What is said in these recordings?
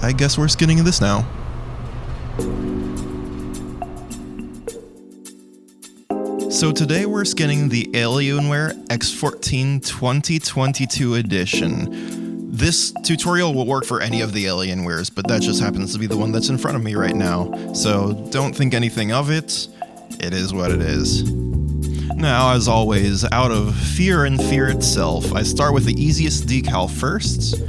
I guess we're skinning this now. So today we're skinning the Alienware X14 2022 edition. This tutorial will work for any of the Alienwares, but that just happens to be the one that's in front of me right now. So don't think anything of it. It is what it is. Now, as always, out of fear and fear itself, I start with the easiest decal first.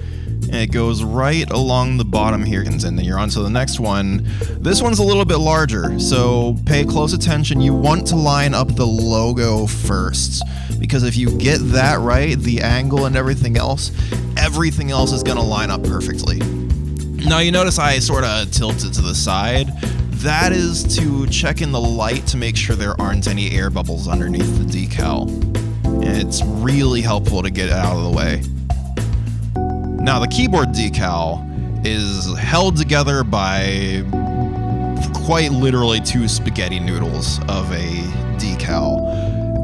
And it goes right along the bottom here, and then you're on to the next one. This one's a little bit larger, so pay close attention. You want to line up the logo first, because if you get that right, the angle and everything else is gonna line up perfectly. Now you notice I sort of tilted to the side. That is to check in the light to make sure there aren't any air bubbles underneath the decal. And it's really helpful to get it out of the way. Now the keyboard decal is held together by quite literally two spaghetti noodles of a decal.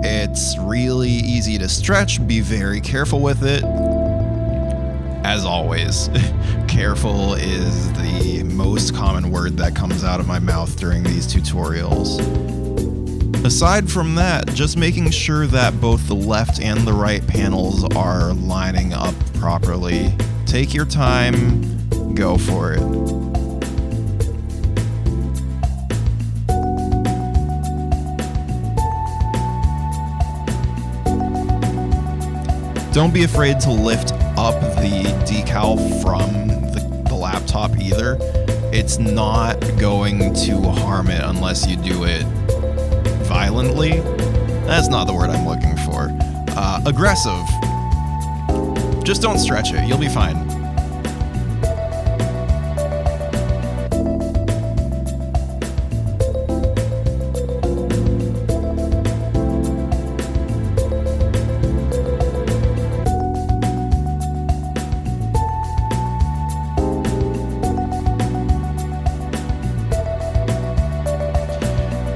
It's really easy to stretch, be very careful with it. As always, careful is the most common word that comes out of my mouth during these tutorials. Aside from that, just making sure that both the left and the right panels are lining up properly. Take your time, go for it. Don't be afraid to lift up the decal from the laptop either. It's not going to harm it unless you do it violently. That's not the word I'm looking for. Aggressive. Just don't stretch it, you'll be fine.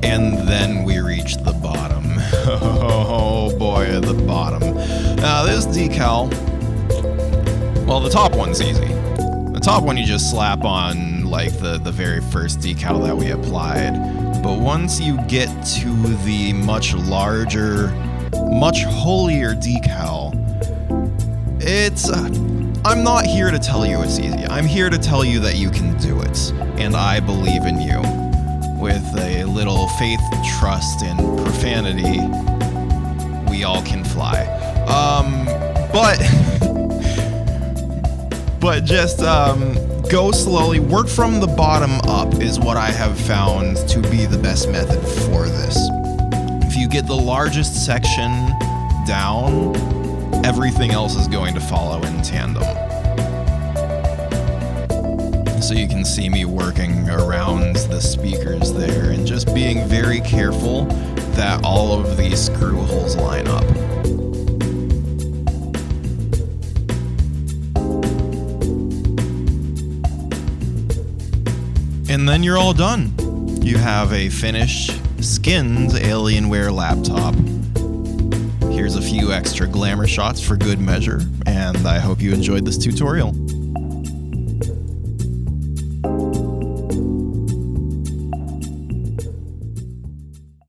And then we reach the bottom. Oh boy, the bottom. This decal, well, the top one's easy. The top one you just slap on like the very first decal that we applied. But once you get to the much larger, much holier decal, it's... I'm not here to tell you it's easy. I'm here to tell you that you can do it. And I believe in you. With a little faith, trust, and profanity, we all can fly. But just go slowly. Work from the bottom up is what I have found to be the best method for this. If you get the largest section down, everything else is going to follow in tandem. So you can see me working around the speakers there and just being very careful that all of these screw holes line up. And then you're all done. You have a finished, skinned Alienware laptop. Here's a few extra glamour shots for good measure, and I hope you enjoyed this tutorial.